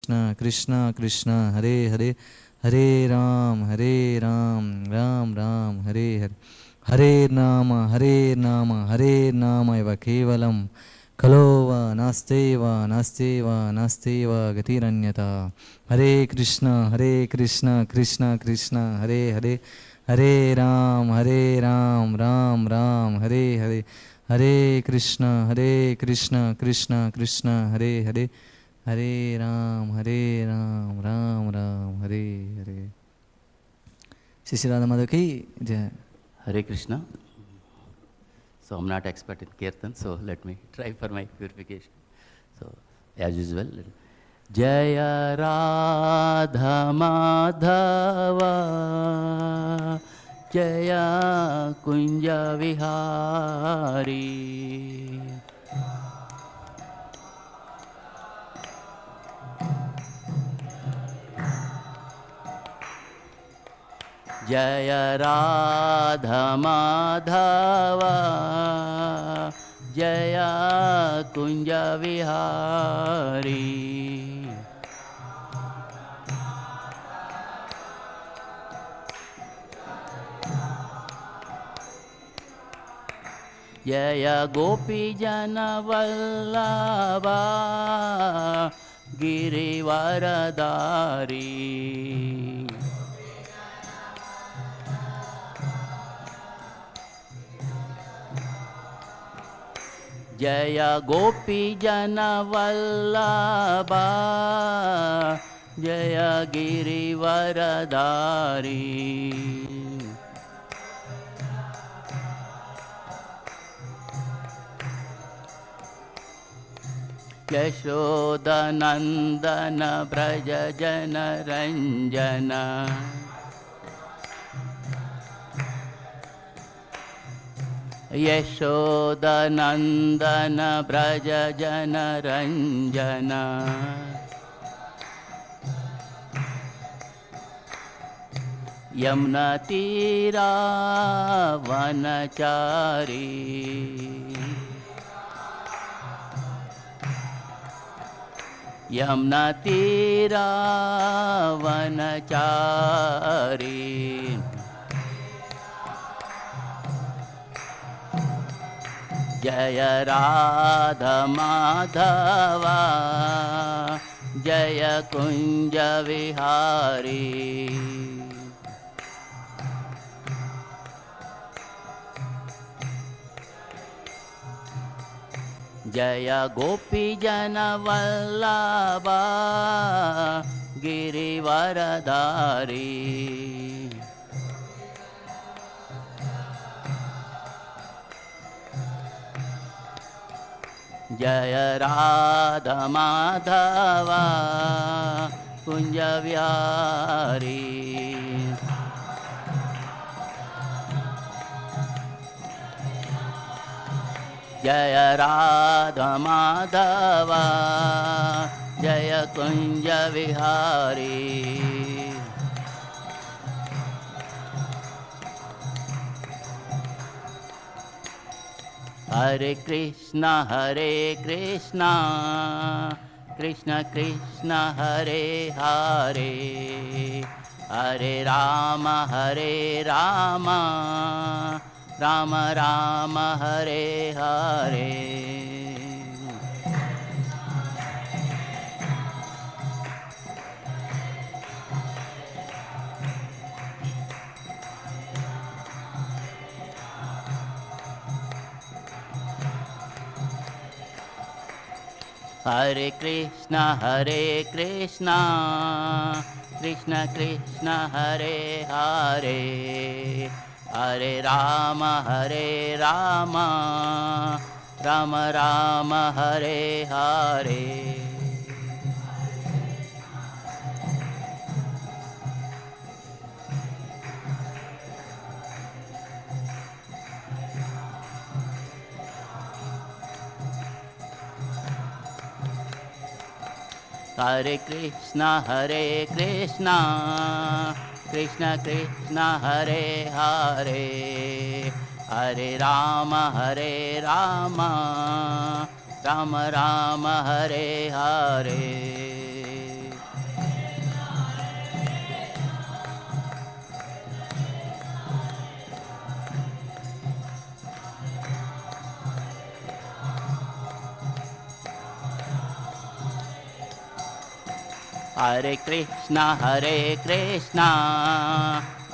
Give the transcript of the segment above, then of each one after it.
Krishna, Krishna Krishna, Hare Hare, Hare Ram, Ram Ram, Hare Hare. Hare Nama, Hare Nama eva kevalam. Kalova, Nasteva, Gatiranyata. Hare Krishna, Krishna Krishna, Hare Hare. Hare Ram, Ram Ram, Hare Hare. Hare Krishna, Krishna Krishna, Hare Hare. Hare Ram, Ram Ram, Hare Hare. Shri Radha Madhava ki jai. Hare Krishna. So I'm not expert in Kirtan, so let me try for my purification. So as usual, Jaya Radha Madhava, Jaya Kunja Vihari. Jaya Radha Madhava, Jaya Kunja Vihari. Jaya Gopi Jana Vallabha, Girivaradari. Jaya Gopi Jana Vallabha, Jaya Girivaradari. Yashoda Nandana Braja Jana Ranjana. Yashoda Nandana Braja Jana Ranjana. Yamuna Tira Vanachari. Yamuna Tira Vanachari. Jaya Radha Madhava, Jaya Kunja Vihari. Jaya Gopi Jana Vallabha, Girivaradari. Jaya Radha Madhava, Kunja Vihari. Jaya Radha Madhava, Jaya Kunja Vihari. Hare Krishna, Krishna Krishna, Hare Hare. Hare Rama, Rama Rama, Hare Hare. Hare Krishna, Krishna Krishna, Hare Hare. Hare Rama, Rama Rama, Hare Hare. Hare Krishna, Krishna Krishna, Hare Hare. Hare Rama, Rama Rama, Hare Hare. Hare Krishna,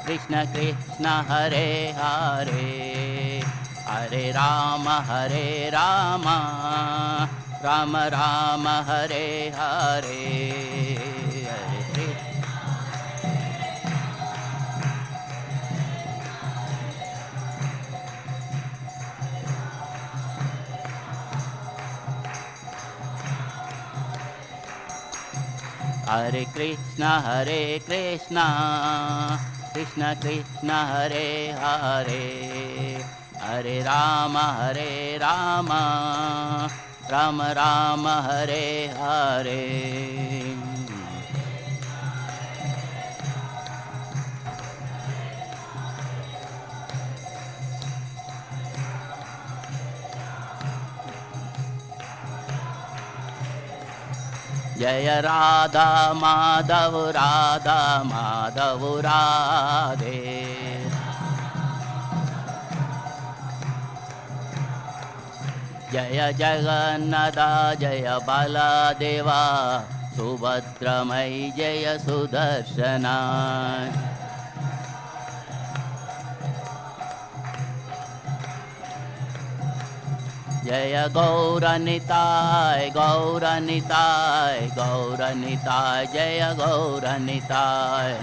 Krishna Krishna, Hare Hare, Hare Rama, Rama Rama, Hare Hare, Hare Krishna. Hare Krishna, Krishna Krishna, Hare Hare, Hare Rama, Rama Rama, Hare Hare. Jaya Radha Madhav Radha Madhav Radhe, Jaya Jagannatha Jaya Baladeva, Subhadramai Jaya Sudarshana, Jaya Gauranitai, Gauranitai, Gauranitai, Jaya Gauranitai.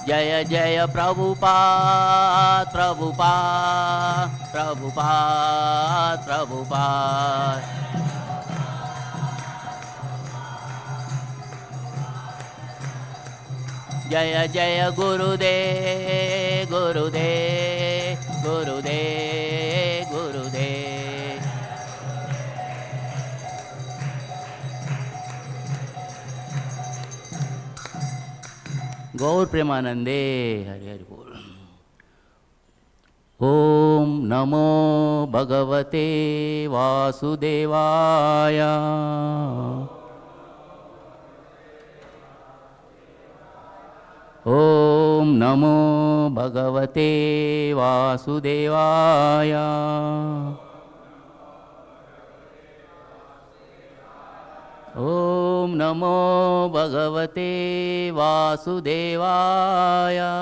Jaya Jaya Prabhupada, Prabhupada, Prabhupada, Prabhupada. Jaya Jaya Gurudev, Gurudev, Gurudev, Gurudev. Gaur Premanande, Hari Hari Bol. Om Namo Bhagavate Vasudevaya. Om Namo Bhagavate Vasudevaya. Om Namo Bhagavate Vasudevaya.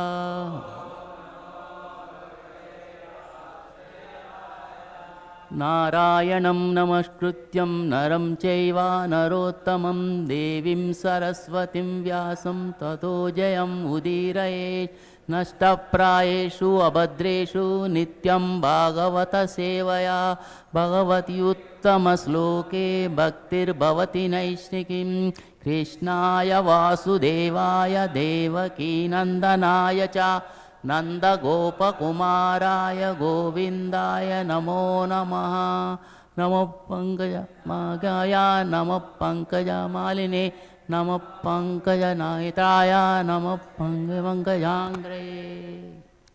Narayanam Namaskrutyam Naram Chaiva Narottamam Devim Saraswatim Vyasam Tato Jayam Udiraye Nashtaprayeshu Abhadreshu Nityam Bhagavata Sevaya Bhagavati Uttama Sloke Bhaktir Bhavati Naishnikim Krishnaya Vasudevaya Devaki Nandanaya Cha Nanda Gopa Kumaraya Govindaya Namo Namaha Namo Pankaja Magaya Namo Pankaja Maline Namo Pankaja Naitaya Namo Pankajangre.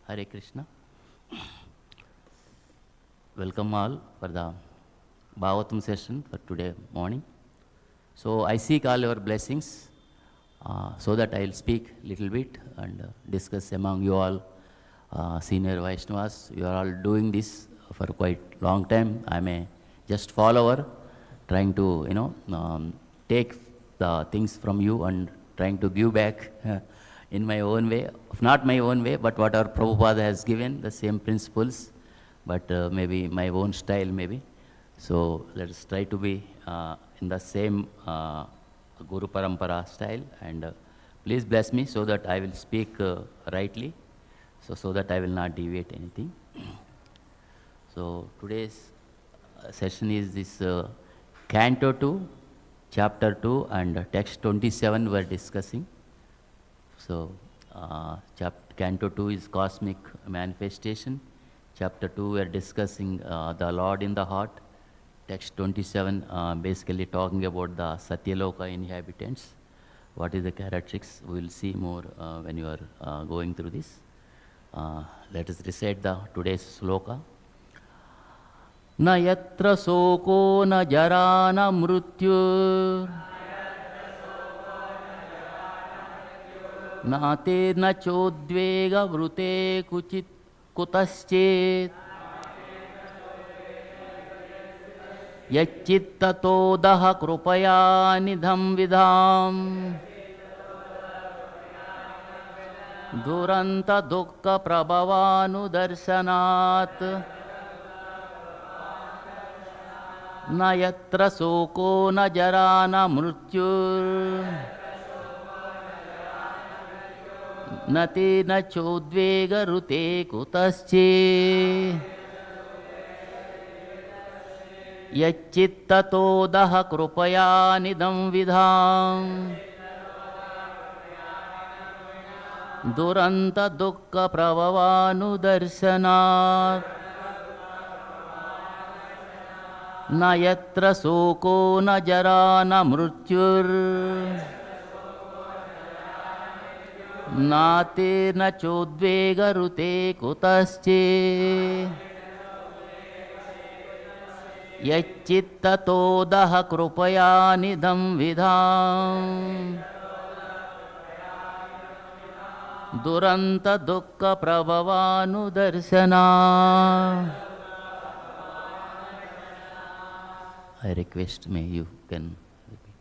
Hare Krishna. Welcome all for the Bhagavatam session for today morning. So I seek all your blessings. So that I will speak little bit and discuss among you all senior Vaishnavas. You are all doing this for quite long time. I am a just follower, trying to take the things from you and trying to give back in my own way, not my own way, but whatever Prabhupada has given, the same principles, but maybe my own style maybe. So let us try to be in the same Guru Parampara style, and please bless me so that I will speak rightly, so that I will not deviate anything. So today's session is this Canto 2, Chapter 2 and Text 27 we are discussing. So Canto 2 is Cosmic Manifestation. Chapter 2 we are discussing the Lord in the Heart. Text 27 basically talking about the Satyaloka inhabitants. What is the characteristics? We will see more when you are going through this. Let us recite the today's sloka. Na yatra soko na jara na mrityu na te na chodvega vrute kuchit kutaschet यच्चित्ततोदः कृपया निधं विधाम् दुरन्तदुःखप्रभवानुदर्शनात् न यत्र शोको न जरा न मृत्युर्न तेन चोद्वेगरुते कुतश्चित् यच्चित्ततोदः कृपया निधं विधाम् दुरन्तदुःखप्रभवानुदर्शनात् न यत्र शोको न जरा न मृत्युर्नाते न चोद्वेगरुते कुतश्चित् यच्चित्ततोदः कृपया निधं विधाम् दुरन्तदुःखप्रभवानुदर्शनात्. I request may you can repeat.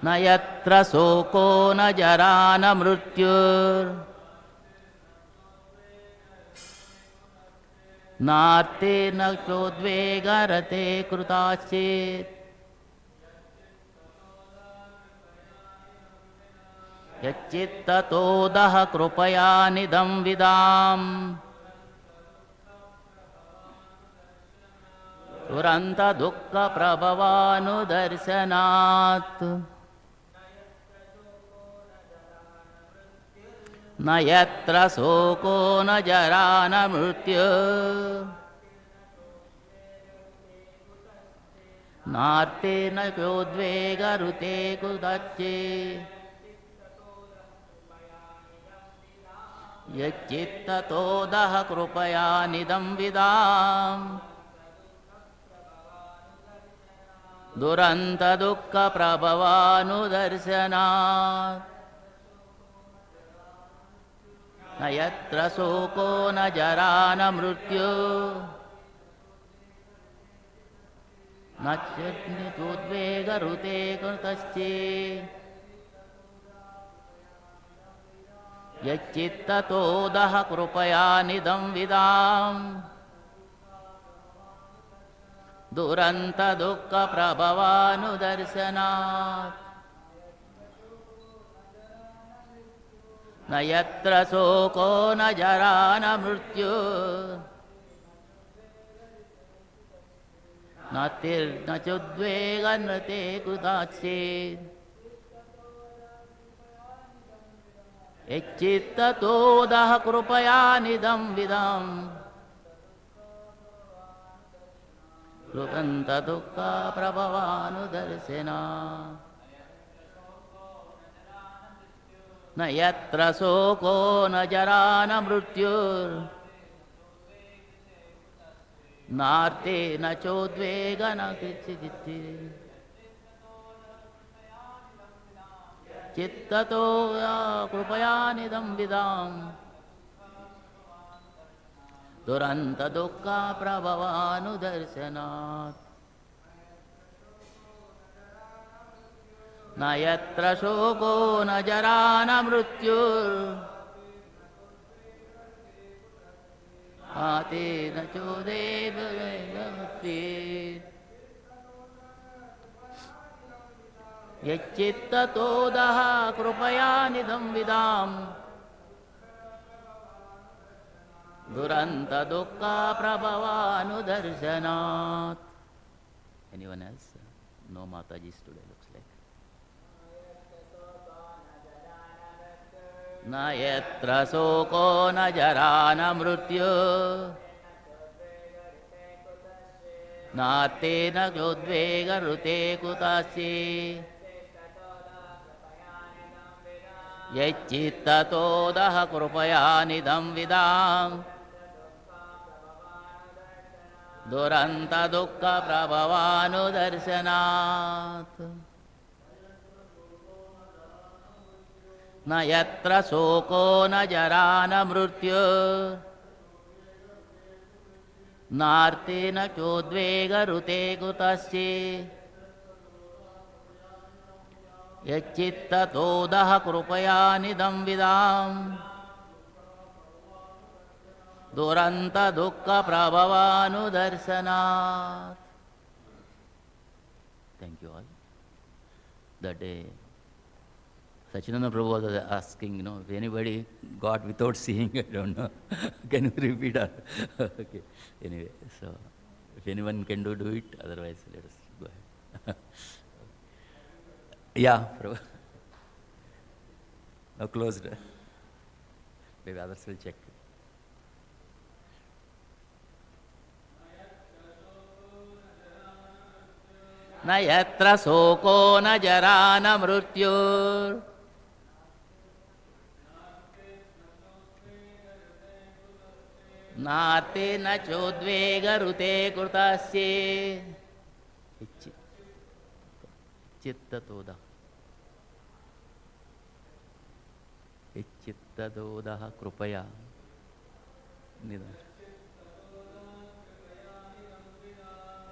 न यत्र शोको न जरा न मृत्युर् नार्ते न चोद्वेगरते कृताश्चित् यच्चित्ततोदः कृपया निधं विदाम् दुरन्तदुःखप्रभवानुदर्शनात् न यत्र शोको न जरा न मृत्युः नार्ते न चोद्वेगरुते कुतश्चित् यच्चित्ततोदः कृपया निधं विदाम् दुरन्तदुःखप्रभवानुदर्शनात् न यत्र शोको न जरा न मृत्युः न चोद्वेगरुते कुतश्चित् यच्चित्ततोदः कृपया निधं विदाम् दुरन्तदुःखप्रभवानुदर्शनात् न यत्र शोको न जरा न मृत्युः नातिर्न चोद्वेगन्ते कुतश्चित् यच्चित्ततोदः कृपया निधं विदाम् दुरन्तदुःखप्रभवानुदर्शनात् न यत्र शोको न जरा न मृत्युर्नार्ते न चोद्वेगः किञ्चित् चित्ततो कृपया निधं विदाम् दुरन्तदुःखप्रभवानुदर्शनात् न यत्र शोको न जरा न मृत्युर्नाते न चोद्वेगरुते यच्चित्ततोदः कृपया निधं विदाम् दुरन्तदुःखप्रभवानुदर्शनात्. Anyone else? No Mataji's today looks like. न यत्र शोको न जरा न मृत्युः नाते न चोद्वेगरुते कुतश्चित् यच्चित्ततोदः कृपया निधं विदाम् दुरन्तदुःखप्रभवानुदर्शनात् न यत्र शोको न जरा न मृत्युः नार्ते न चोद्वेगरुते कुतश्चे यच्चित्ततोदः कृपया निदं विदाम् दुरन्तदुःखप्रभवानुदर्शनात्. Thank you all. That day, Sachinanda Prabhu was asking, if anybody got without seeing, I don't know. Can you repeat? Okay. Anyway, so if anyone can do it, otherwise let us go ahead. Yeah, Prabhu. Now closed. Maybe others will check. न यत्र शोको न जरा न मृत्युर् नार्ते न चोद्वेगरुते कृतस्य चित्ततोदः चित्ततोदः कृपया निधन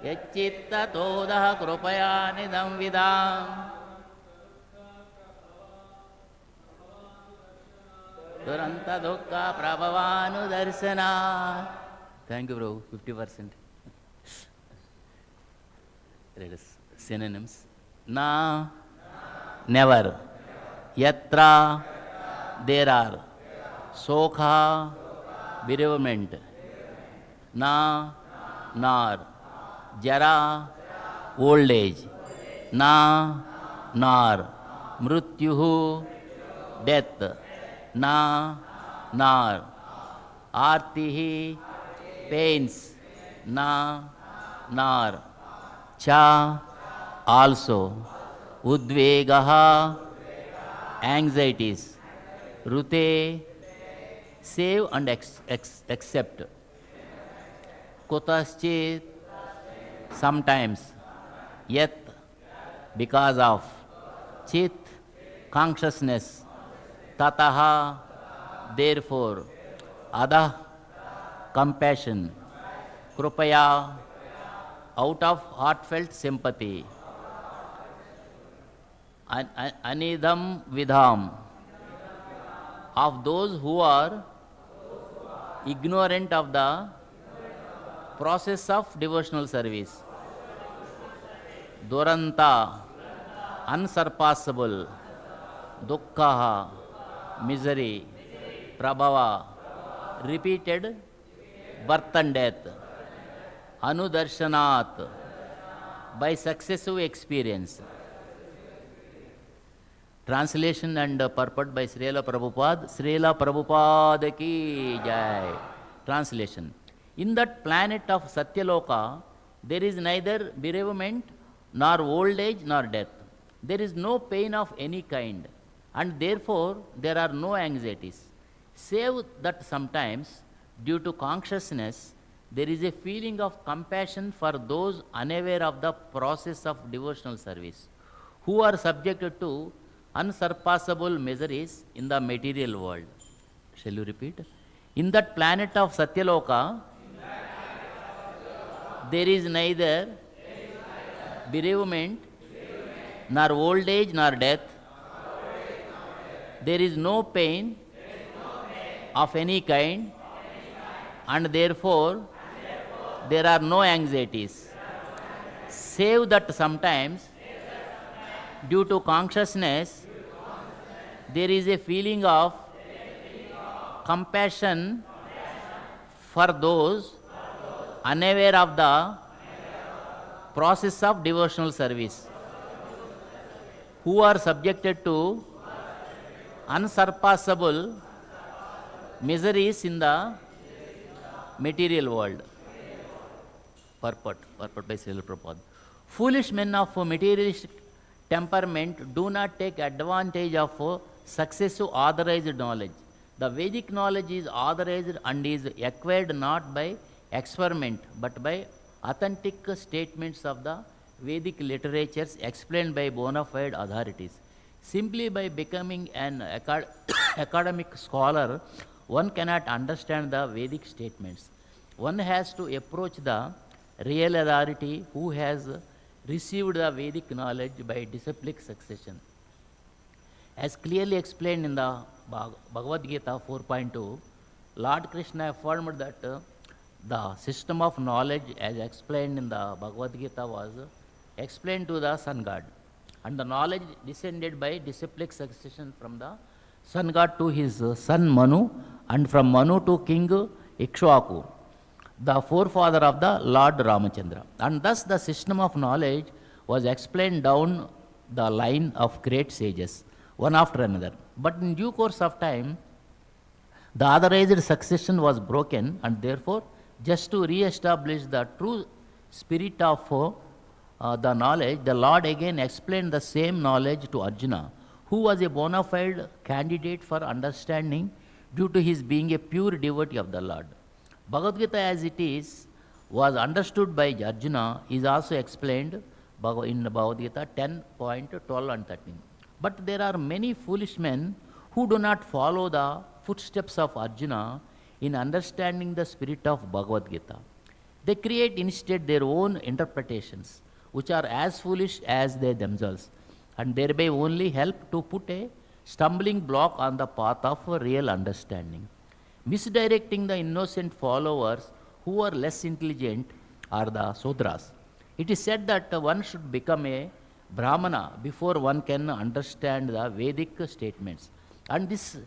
यच्चित्ततोदः कृपया निदं विदाम् दुरन्तदुःखप्रभवानुदर्शनात्. Thank you, Prabhu. 50%. Let us synonyms. Na, never. Yatra, there are. Sokha, bereavement. Na, nor. Jara, old age. Na, nor. Mrutyuhu, death. Na, nor. Artihi, pains. Na, nor. Cha, also. Udvegaha, anxieties. Rute, save and accept. Kutaschit, sometimes. Yet, because of. Chit, consciousness. Tataha, therefore. Adah, compassion. Krupaya, out of heartfelt sympathy. Anidam vidham, of those who are ignorant of the process of devotional service. Duranta, unsurpassable. Dukkha, misery. Prabhava, repeated birth and death. Anudarshanat, by successive experience. Translation and purport by Srila Prabhupada. Srila Prabhupada ki jai. Translation. In that planet of Satyaloka, there is neither bereavement, nor old age, nor death. There is no pain of any kind, and therefore there are no anxieties. Save that sometimes, due to consciousness, there is a feeling of compassion for those unaware of the process of devotional service, who are subjected to unsurpassable miseries in the material world. Shall you repeat? In that planet of Satyaloka, there is neither bereavement, nor old age, nor death. There is no pain of any kind, and therefore there are no anxieties. Save that sometimes, due to consciousness, there is a feeling of compassion for those unaware of the process of devotional service, who are subjected to unsurpassable miseries in the material world. Purport by Srila Prabhupada. Foolish men of materialistic temperament do not take advantage of successive authorized knowledge. The Vedic knowledge is authorized and is acquired not by experiment but by authentic statements of the Vedic literatures explained by bona fide authorities. Simply by becoming an academic scholar, one cannot understand the Vedic statements. one has to approach the real authority who has received the Vedic knowledge by disciplic succession. As clearly explained in the Bhagavad Gita 4.2, Lord Krishna affirmed that the system of knowledge as explained in the Bhagavad Gita was explained to the sun god, and the knowledge descended by disciplic succession from the sun god to his son Manu, and from Manu to King Ikshvaku, the forefather of the Lord Ramachandra. And thus the system of knowledge was explained down the line of great sages, one after another. But in due course of time, the authorized succession was broken, and therefore, just to re-establish the true spirit of the knowledge, the Lord again explained the same knowledge to Arjuna, who was a bona fide candidate for understanding due to his being a pure devotee of the Lord. Bhagavad Gita as it is was understood by Arjuna is also explained in Bhagavad Gita 10.12 and 13. But there are many foolish men who do not follow the footsteps of Arjuna in understanding the spirit of Bhagavad Gita. They create instead their own interpretations, which are as foolish as they themselves, and thereby only help to put a stumbling block on the path of real understanding. Misdirecting the innocent followers who are less intelligent are the Sudras. It is said that one should become a Brahmana before one can understand the Vedic statements. And this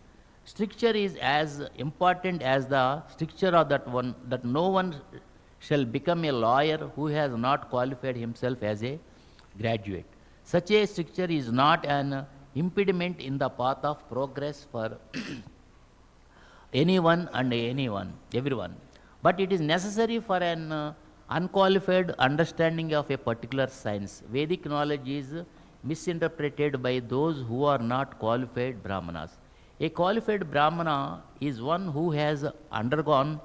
stricture is as important as the stricture of that no one shall become a lawyer who has not qualified himself as a graduate. Such a stricture is not an impediment in the path of progress for anyone and everyone. But it is necessary for an unqualified understanding of a particular science. Vedic knowledge is misinterpreted by those who are not qualified Brahmanas. A qualified Brahmana is one who has undergone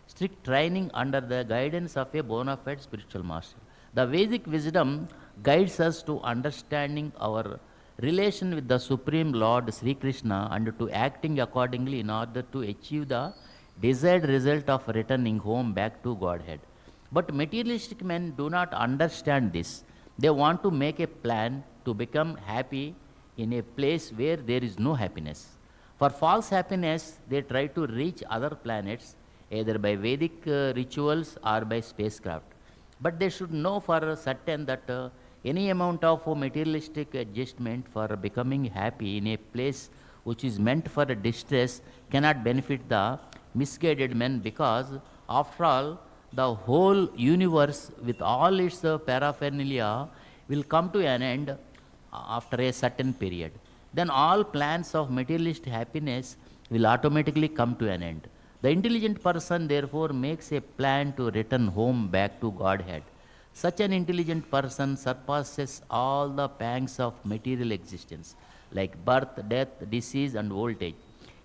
strict training under the guidance of a bona fide spiritual master. The Vedic wisdom guides us to understanding our relation with the Supreme Lord Sri Krishna and to acting accordingly in order to achieve the desired result of returning home back to Godhead. But materialistic men do not understand this. They want to make a plan to become happy in a place where there is no happiness. For false happiness, they try to reach other planets either by Vedic rituals or by spacecraft. But they should know for certain that any amount of materialistic adjustment for becoming happy in a place which is meant for distress cannot benefit the misguided men, because after all, the whole universe with all its paraphernalia will come to an end after a certain period. Then all plans of materialist happiness will automatically come to an end. The intelligent person therefore makes a plan to return home back to Godhead. Such an intelligent person surpasses all the pangs of material existence, like birth, death, disease, and old age.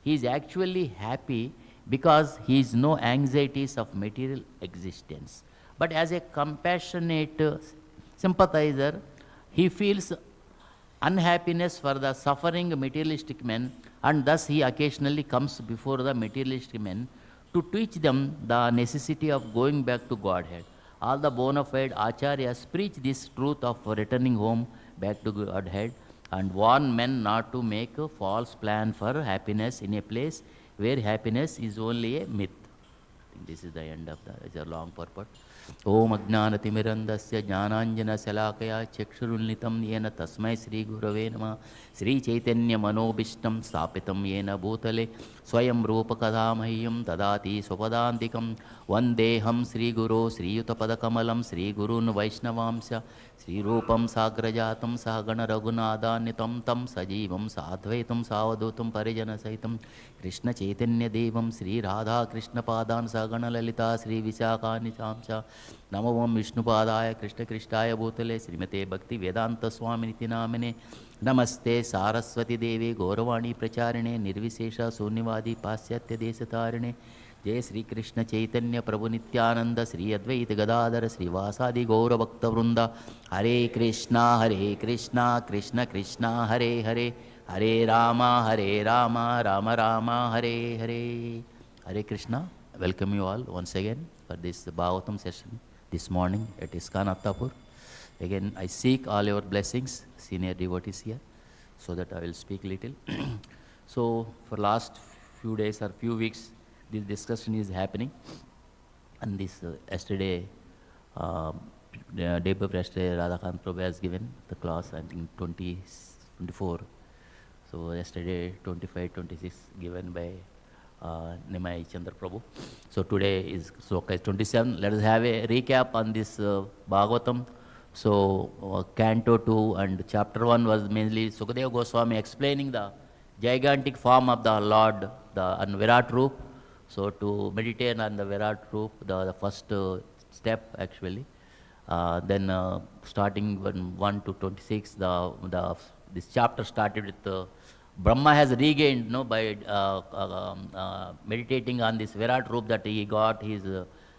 He is actually happy because he has no anxieties of material existence. But as a compassionate sympathizer, he feels unhappiness for the suffering materialistic men, and thus he occasionally comes before the materialistic men to teach them the necessity of going back to Godhead. All the bona fide acharyas preach this truth of returning home back to Godhead and warn men not to make a false plan for happiness in a place where happiness is only a myth. I think this is the end of it's a long purport. Om Ajnanatimmirandasya Jnananjana Salakaya Chakshurunnitam Yena Tasmai Sri Gurave Namah Sri Chaitanya Manobishtam Stapitam Yena Bhutale Swayam Rupa Kadamahyam Tadati Swapadantikam Vandeham Sri Guru Sri Yutapadakamalam Sri Gurun Vaishnavamsya Sri Rupam Sagrajatam Sahagana Raghunadanitam Tam Sajivam Sadvaitam Savadutam Parijana Saitam Krishna Chaitanya Devam Sri Radha Krishna Padan Sagana Lalita Sri Visakani Chamsa Namo Om Vishnupadaya Krishna Krishtaya Bhutale Srimate Bhakti Vedanta Swami Niti Namine Namaste Saraswati Devi Gauravani Pracharine Nirvisesha Sunyavadi Pasyatya Desatarine Jai Sri Krishna Chaitanya Prabhu Nityananda Sri Advaita Gadadhara Sri Vasadi Gaura Bhakta Vrunda Hare Krishna Krishna Krishna Hare Hare Hare Rama Rama Rama Hare Hare Hare Krishna. welcome you all once again for this Bhagavatam session this morning at ISKCON Attapur. Again, I seek all your blessings, senior devotees here, so that I will speak little. So, for last few days or few weeks, this discussion is happening. And this yesterday, day before yesterday, Radha Prabhu has given the class, I think 24. So yesterday, 25, 26 given by Nimai Chandra Prabhu. So today is Sloka 27. Let us have a recap on this Bhagavatam. So Canto 2 and Chapter 1 was mainly Sukadeva Goswami explaining the gigantic form of the Lord, the Virat Roop. So to meditate on the Virat Roop, the first step actually. Then starting 1 to 26, this chapter started with Brahma has regained, by meditating on this Virat Roop that he got his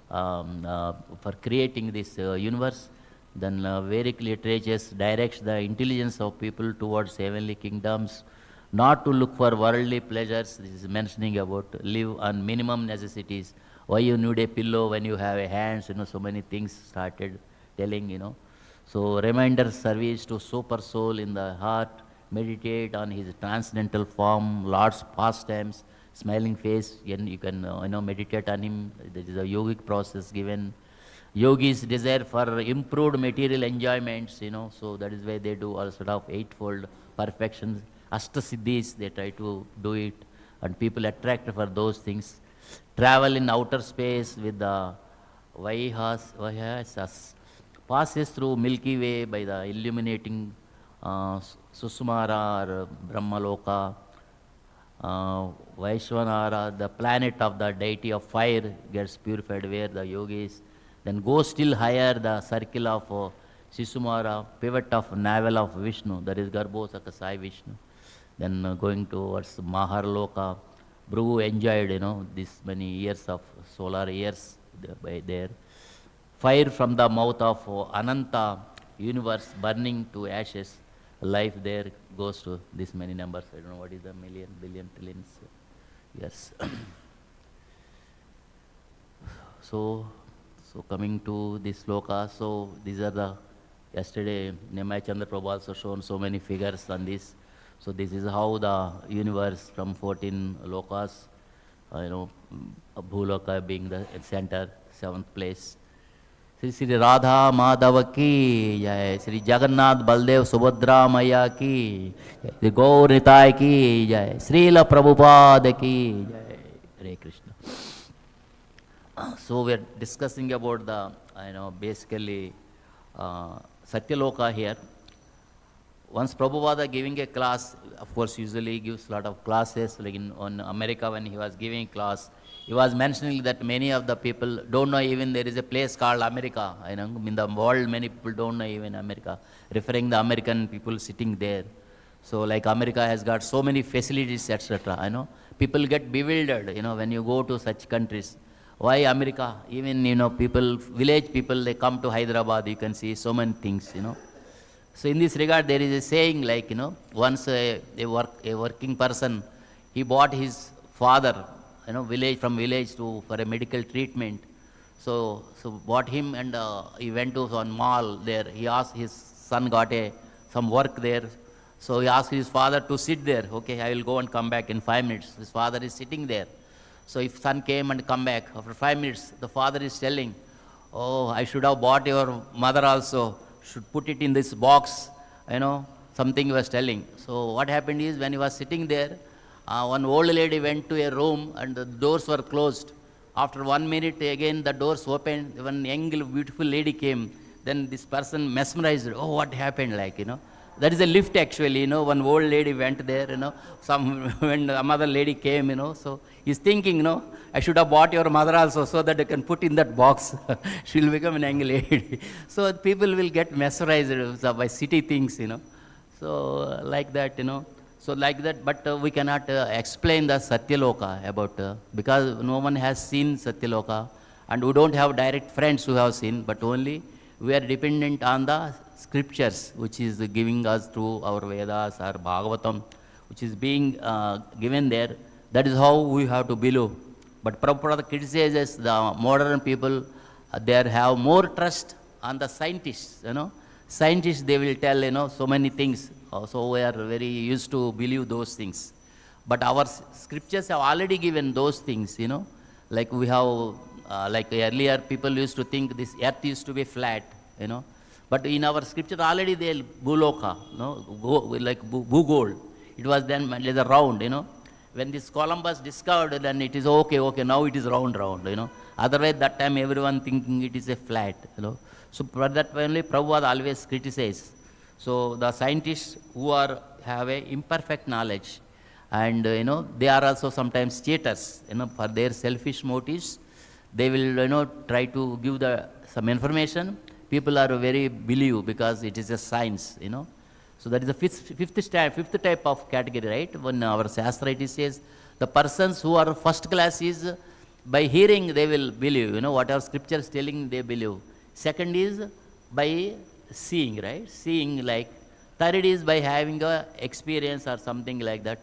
for creating this universe. Then very clear traces directs the intelligence of people towards heavenly kingdoms, not to look for worldly pleasures. This is mentioning about live on minimum necessities. Why you need a pillow when you have a hands, so many things started telling, So reminder service to super soul in the heart, meditate on his transcendental form, Lord's pastimes, smiling face, and you can meditate on him. There is a yogic process given. Yogis desire for improved material enjoyments, so that is why they do all sort of eightfold perfections. Ashtasiddhis, they try to do it, and people attract for those things. Travel in outer space with the Vayasas, passes through Milky Way by the illuminating Susumara or Brahmaloka, Vaishwanara, the planet of the deity of fire gets purified where the yogis. Then go still higher, the circle of Sisumara, pivot of navel of Vishnu, that is Garbhosaka Sai Vishnu. Then going towards Maharloka, Prabhu enjoyed, this many years of solar years by there. Fire from the mouth of Ananta universe burning to ashes. Life there goes to this many numbers. I don't know what is the million, billion, trillions years. So coming to this sloka, so these are the, yesterday Nimai Chandra Prabhu also shown so many figures on this. So this is how the universe from 14 lokas, Bhuloka being the center, 7th place. Sri Radha Madhava ki jai, Sri Jagannath Baldev Subhadra Maya ki jai, Sri Gaur Nitai ki jai, Srila Prabhupada ki jai, Hare Krishna. So we are discussing about the, basically Satyaloka here. Once Prabhupada giving a class, of course usually gives a lot of classes, like on America when he was giving class, he was mentioning that many of the people don't know even there is a place called America. In the world many people don't know even America, referring the American people sitting there. So like America has got so many facilities, etc. People get bewildered, when you go to such countries. Why America? Even, people, village people, they come to Hyderabad, you can see so many things, So in this regard, there is a saying like, once a working person, he bought his father, village from village for a medical treatment. So bought him and he went to one mall there. He asked his son got some work there. So he asked his father to sit there. Okay, I will go and come back in 5 minutes. His father is sitting there. So if son came and come back after 5 minutes, the father is telling, oh, I should have bought your mother also. Should put it in this box, something he was telling. So what happened is when he was sitting there, one old lady went to a room and the doors were closed. After 1 minute again the doors opened, one young beautiful lady came. Then this person mesmerized, oh, what happened, That is a lift actually, one old lady went there, when another lady came, so he's thinking, I should have bought your mother also so that I can put in that box. She'll become an young lady. So people will get mesmerized by city things, So like that, So like that, but we cannot explain the Satyaloka about, because no one has seen Satyaloka and we don't have direct friends who have seen, but only we are dependent on the scriptures, which is giving us through our Vedas or Bhagavatam, which is being given there. That is how we have to But Prabhupada criticizes the modern people, they have more trust on the scientists, Scientists, they will tell, so many things. So we are very used to believe those things. But our scriptures have already given those things, Like we have, like earlier people used to think this earth used to be flat, But in our scripture already they Bhuloka, like Bhugol. It was then as a round, When this Columbus discovered, then it is okay, now it is round, Otherwise, that time everyone thinking it is a flat, So for that only Prabhupada always criticized. So the scientists who have a imperfect knowledge, and they are also sometimes cheaters, for their selfish motives, they will try to give some information. People are very believe because it is a science, So that is the fifth type of category, right? When our Shastra it says the persons who are first class is by hearing they will believe, whatever scripture is telling they believe. Second is by seeing, right? Seeing like. Third is by having a experience or something like that.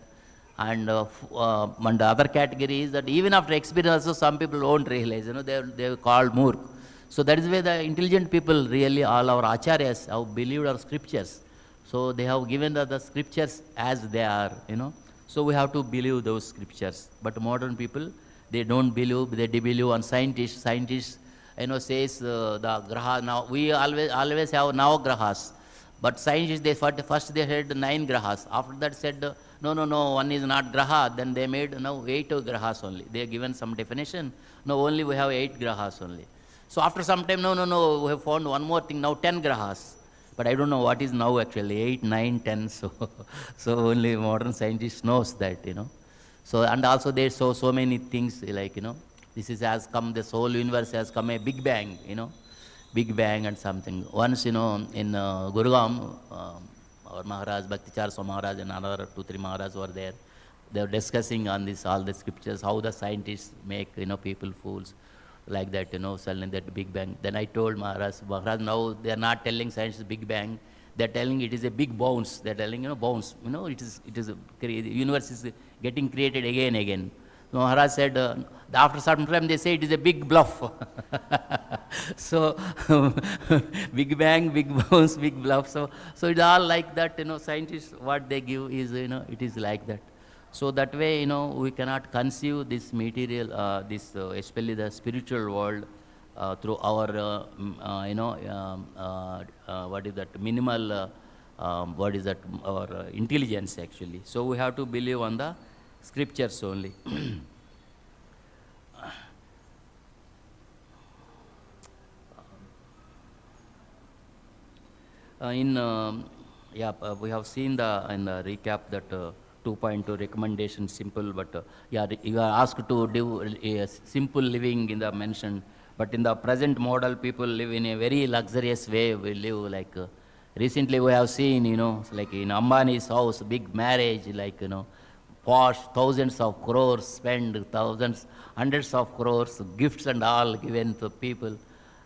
And the other category is that even after experience also some people won't realize, they are called murk. So that is why the intelligent people really, all our acharyas have believed our scriptures. So they have given the scriptures as they are, So we have to believe those scriptures. But modern people, they don't believe, they believe on scientists. Scientists, says the graha, now we always have now grahas. But scientists, first they had 9 grahas. After that said, no, one is not graha. Then they made 8 grahas only. They have given some definition. No, only we have 8 grahas only. So after some time, no, we have found one more thing, now 10 grahas. But I don't know what is now actually, 8, 9, 10. So only modern scientists knows that, So, and also they saw so many things like, this has come, this whole universe has come a Big Bang, Big Bang and something. Once, in Gurugram, our Maharaj, Bhakti Swami Maharaj and another 2-3 Maharaj were there. They were discussing on this, all the scriptures, how the scientists make, people fools like that, suddenly that Big Bang. Then I told Maharaj, now they are not telling science is Big Bang. They are telling it is a big bounce. They are telling, bounce. It is the universe is getting created again. So Maharaj said, after some time they say it is a big bluff. So, Big Bang, big bounce, big bluff. So it's all like that, scientists, what they give is, it is like that. So that way, we cannot conceive this material, especially the spiritual world, through our, what is that, minimal, our intelligence actually. So we have to believe on the scriptures only. We have seen in the recap that 2.2 recommendation simple, but you are asked to do a simple living in the mentioned. But in the present model, people live in a very luxurious way. We live like, recently we have seen, like in Ambani's house, big marriage, like, posh, thousands of crores spent, hundreds of crores, gifts and all given to people.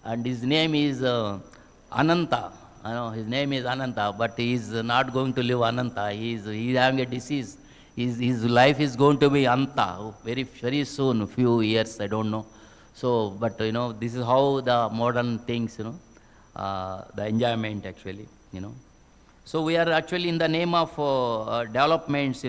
And his name is Ananta. His name is Ananta, but he is not going to live Ananta. He is having a disease. His life is going to be Anta very, very soon, few years, I don't know. So, but this is how the modern things, the enjoyment actually, So we are actually in the name of developments,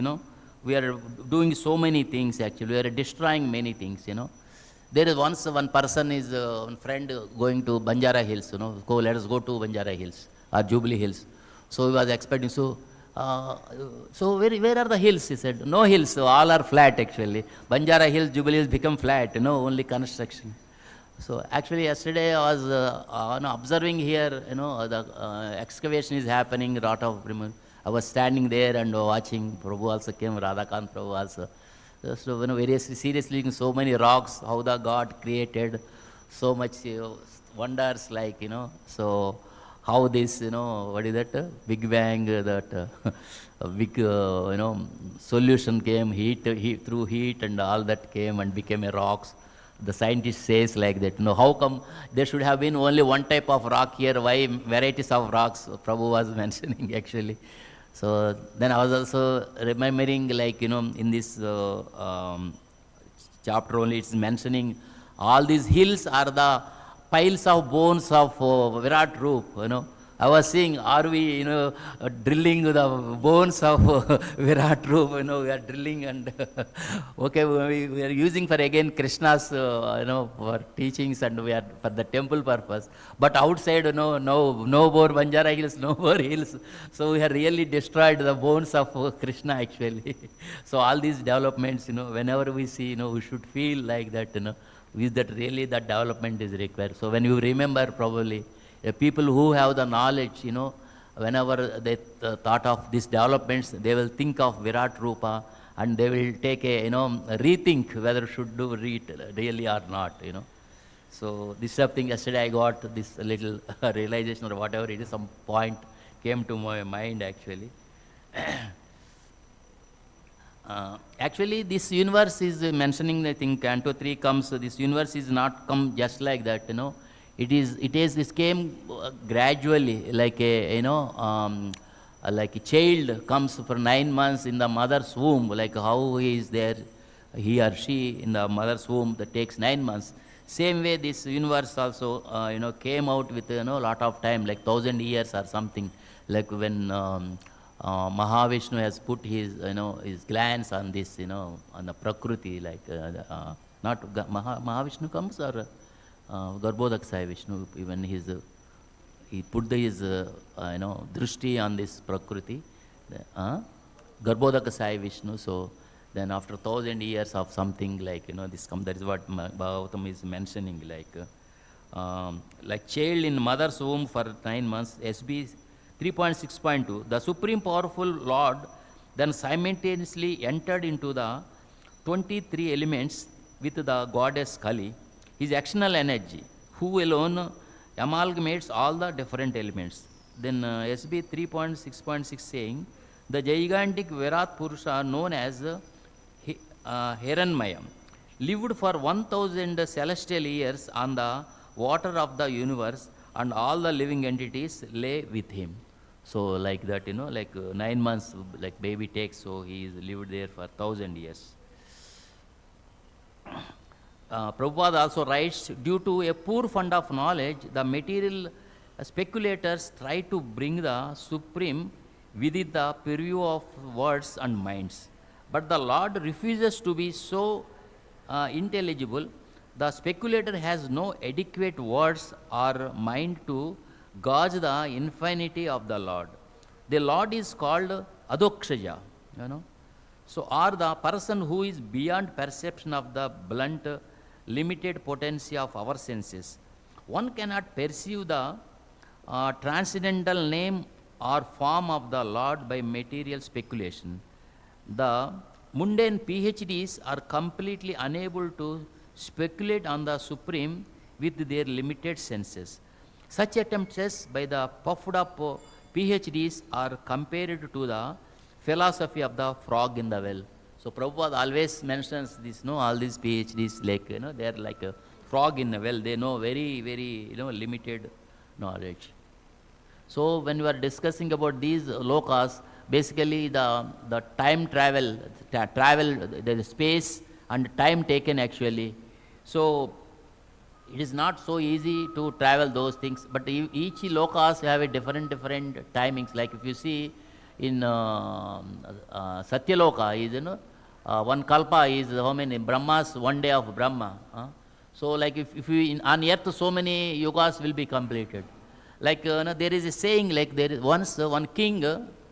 we are doing so many things actually. We are destroying many things, There is once one person is, one friend going to Banjara Hills, let us go to Banjara Hills or Jubilee Hills. So he was expecting, so where are the hills? He said, no hills, so all are flat actually. Banjara Hills, Jubilee Hills become flat, only construction. So actually yesterday I was observing here, the excavation is happening, lot of, I was standing there and watching. Prabhu also came, Radha Prabhu also. So very seriously, so many rocks, how the God created, so much wonders like, so how this, what is that, Big Bang, that big, solution came, heat through heat and all that came and became a rocks. The scientist says like that, how come there should have been only one type of rock here, why varieties of rocks, Prabhu was mentioning actually. So then I was also remembering like, in this chapter only, it's mentioning all these hills are the piles of bones of Virat Roop, I was seeing, are we, drilling the bones of Virat Roop, we are drilling and, okay, we are using for again Krishna's, for teachings and we are for the temple purpose. But outside, no more Banjara hills, no more hills. So we have really destroyed the bones of Krishna actually. So all these developments, whenever we see, we should feel like that, is that really that development is required. So when you remember probably, people who have the knowledge, whenever they thought of these developments, they will think of Virat Rupa and they will take a, rethink whether should do it really or not, So this sort of thing, yesterday I got this little realization or whatever it is, some point came to my mind actually. Actually, this universe is mentioning, I think, Canto 3 comes, this universe is not come just like that, It came gradually, like a, like a child comes for 9 months in the mother's womb, like how he is there, he or she in the mother's womb, that takes 9 months. Same way, this universe also, came out with, lot of time, like 1,000 years or something, like when Mahavishnu has put his, his glance on this, on the Prakriti, like, not Mahavishnu comes or Garbhodakasaya Vishnu, even he put his, drishti on this Prakriti, Garbhodakasaya Vishnu, so then after 1,000 years of something like, this comes, that is what Bhagavatam is mentioning, like child in mother's womb for 9 months, SB 3.6.2, the Supreme Powerful Lord then simultaneously entered into the 23 elements with the goddess Kali, his actional energy, who alone amalgamates all the different elements. Then SB 3.6.6 saying, the gigantic Virat Purusha known as Hiranmayam lived for 1,000 celestial years on the water of the universe and all the living entities lay with him. So like that, like 9 months, like baby takes, so he is lived there for 1,000 years. Prabhupada also writes, due to a poor fund of knowledge, the material speculators try to bring the supreme within the purview of words and minds. But the Lord refuses to be so intelligible. The speculator has no adequate words or mind to gauge the infinity of the Lord. The Lord is called Adokshaja, So, or the person who is beyond perception of the blunt, limited potency of our senses. One cannot perceive the transcendental name or form of the Lord by material speculation. The mundane PhDs are completely unable to speculate on the Supreme with their limited senses. Such attempts by the puffed up PhDs are compared to the philosophy of the frog in the well. So Prabhupada always mentions this, all these PhDs, like, they are like a frog in a well. They know very, very, limited knowledge. So when we are discussing about these lokas, basically the time travel, the space and time taken actually. So it is not so easy to travel those things, but each lokas have a different timings. Like if you see in Satyaloka, is one kalpa is how many Brahmas, 1 day of Brahma. So like if you on earth, so many yugas will be completed. Like there is a saying, like there is once one king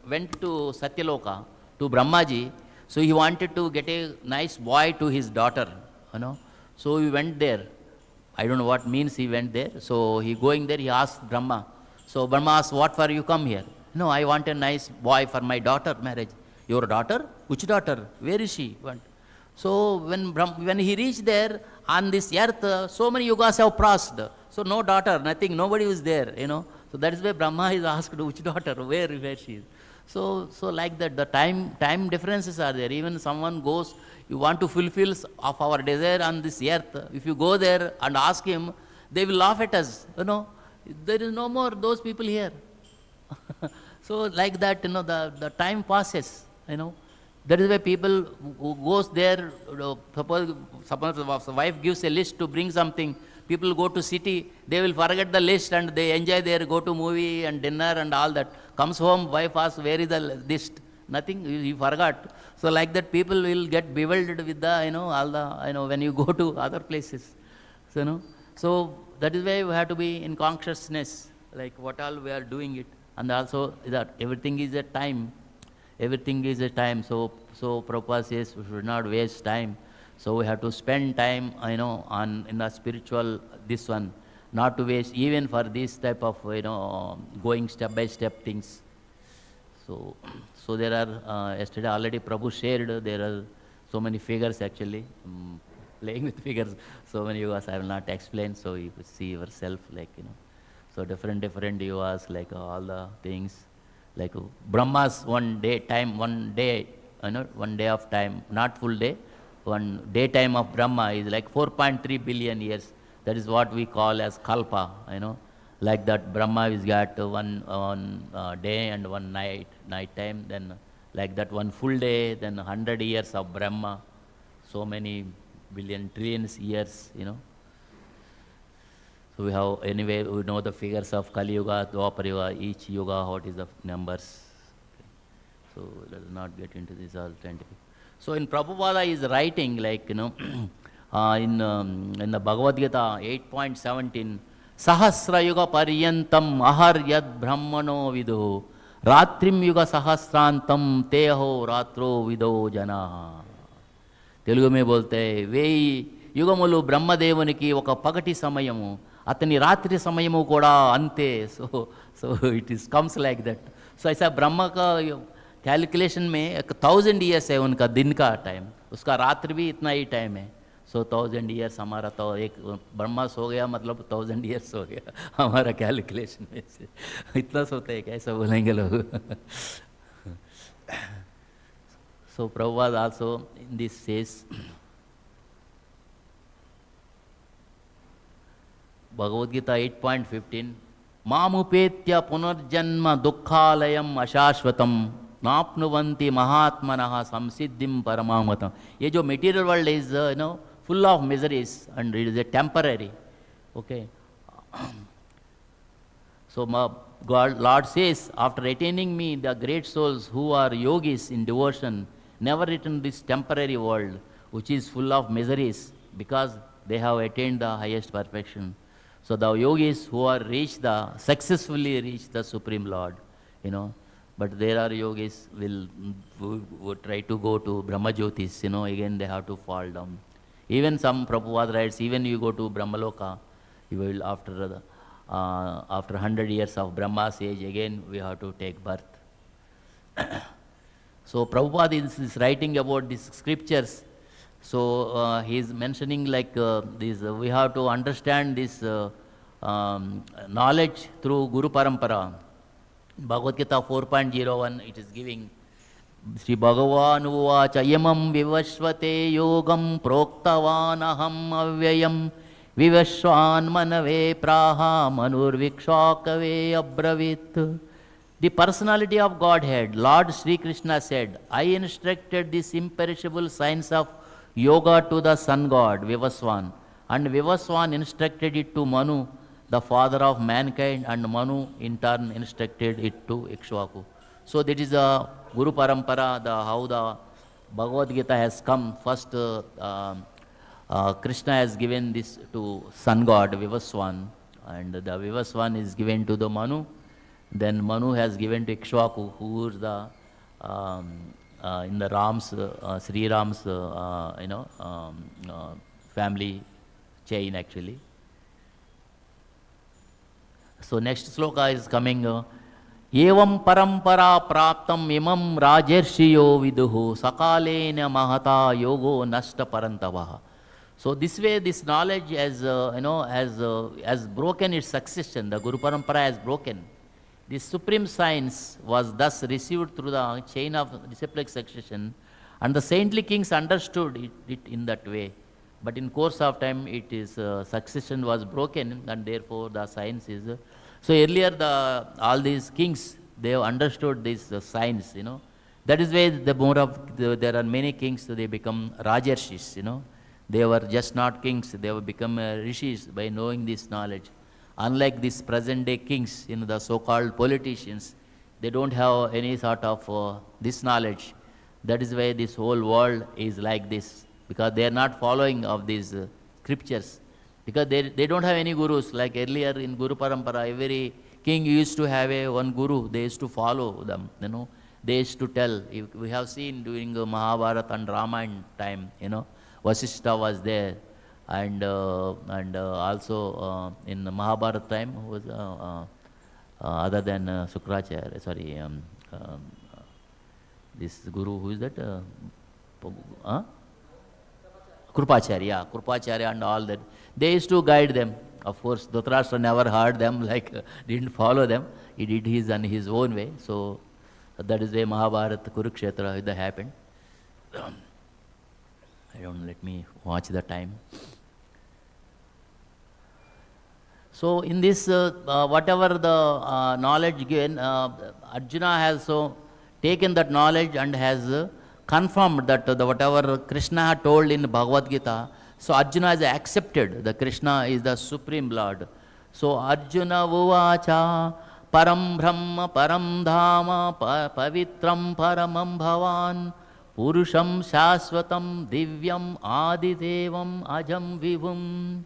went to Satyaloka, to Brahmaji, so he wanted to get a nice boy to his daughter, So he went there. I don't know what means he went there. So he going there, he asked Brahma. So Brahma asked, what for you come here? No, I want a nice boy for my daughter marriage. Your daughter? Which daughter? Where is she? So when he reached there, on this earth, so many yugas have passed. So no daughter, nothing, nobody was there, So that is why Brahma is asked, which daughter, where she is. So like that, the time differences are there. Even someone goes, you want to fulfill of our desire on this earth. If you go there and ask him, they will laugh at us. There is no more those people here. So like that, the time passes. That is why people who goes there, suppose the wife gives a list to bring something, people go to city, they will forget the list and they enjoy their go to movie and dinner and all that. Comes home, wife asks, where is the list? Nothing, you forgot. So like that, people will get bewildered with the, all the, when you go to other places. So, so that is why we have to be in consciousness, like what all we are doing it. And also that everything is a time. Everything is a time. So Prabhupada says we should not waste time. So we have to spend time, on in the spiritual, this one, not to waste even for this type of, going step by step things. So there are, yesterday already Prabhu shared, there are so many figures actually, playing with figures, so many yogas I will not explain, so you could see yourself, like, so different yogas, like all the things, like Brahma's one day, 1 day of time, not full day, 1 day time of Brahma is like 4.3 billion years. That is what we call as Kalpa, like that Brahma is got one day and one night time, then like that 1 full day, then 100 years of Brahma, so many billion, trillions years, So we have, anyway, we know the figures of Kali Yuga, Dwapara Yuga, each Yuga, what is the numbers. So let us not get into this all scientific. So in Prabhupada is writing, like, in the Bhagavad Gita 8.17, Sahasra Yuga Paryantam Ahar Yad Brahmano Vidu Ratrim Yuga Sahasrantam Teho Ratro Vido Jana. Telugu में बोलते हैं वेई యుగములు బ్రహ్మదేవునికి ఒక పగటి సమయము అతని రాత్రి సమయము కూడా అంతే so it is comes like that. So ऐसा ब्रह्मा का कैलकुलेशन में 1000 years है उनका दिन का टाइम, उसका रात्रि भी इतना ही टाइम है. So 1000 years हमारा तो एक ब्रह्मा सो गया मतलब 1000 years हो गया हमारा कैलकुलेशन में से. इतना सोते हैं कैसे बोलेंगे लोग. So Prabhupada also in this says, Bhagavad Gita 8.15, Mamupetya punarjanma dukkhalayam ashashvatam napnuvanti mahatmanaha samsiddhim paramamatam. ये जो material world is full of miseries and it is a temporary. Okay. So God, Lord says, after attaining me, the great souls who are yogis in devotion never return this temporary world, which is full of miseries, because they have attained the highest perfection. So the yogis who are successfully reached the Supreme Lord, but there are yogis who try to go to Brahma Jyotis, again they have to fall down. Even some Prabhupada writes, even you go to Brahmaloka, you will after 100 years of Brahma's age, again we have to take birth. So Prabhupada is writing about these scriptures. So he is mentioning like this, we have to understand this knowledge through Guru Parampara. Bhagavad Gita 4.01, it is giving, Sri Bhagavan Uvacha Yamam Vivashvate Yogam Proktavanaham Avyayam Vivashwan Manave Praha Manur Vikshakave Abravit. The personality of Godhead, Lord Sri Krishna said, I instructed this imperishable science of yoga to the sun god, Vivaswan. And Vivaswan instructed it to Manu, the father of mankind, and Manu in turn instructed it to Ikshvaku. So that is a Guru Parampara, how the Bhagavad Gita has come. First, Krishna has given this to sun god, Vivaswan. And the Vivaswan is given to the Manu. Then Manu has given to Ikshvaku, who is the in the Ram's, Sri Ram's, family chain actually. So next sloka is coming. Evam parampara praptam imam rajarshiyo viduhu sakalena mahata yogo nasta parantavaha. So this way, this knowledge has broken its succession. The Guru Parampara has broken. This supreme science was thus received through the chain of disciplic succession, and the saintly kings understood it in that way. But in course of time, it is succession was broken, and therefore the science is. So earlier, all these kings, they have understood this science. That is why there are many kings, they become rajarsis, They were just not kings, they have become rishis by knowing this knowledge. Unlike these present day kings, the so-called politicians, they don't have any sort of this knowledge. That is why this whole world is like this, because they are not following of these scriptures. Because they don't have any gurus. Like earlier in Guru Parampara, every king used to have one guru. They used to follow them, They used to tell. We have seen during Mahabharata and Ramayana time, Vasishtha was there. And also in the Mahabharata time, who was other than Sukracharya, sorry, this guru, who is that? Krupacharya, Krupacharya and all that. They used to guide them. Of course, Dhritarashtra never heard them, didn't follow them. He did his on his own way. So that is why Mahabharata, Kurukshetra Yuddha happened. Let me watch the time. So in this, whatever the knowledge given, Arjuna has so taken that knowledge and has confirmed that whatever Krishna had told in Bhagavad Gita, so Arjuna has accepted that Krishna is the Supreme Lord. So Arjuna Uvacha Param Brahma Param Dhama Pavitram Paramam Bhavan Purusham Shasvatam Divyam Adidevam Ajam Vibhum.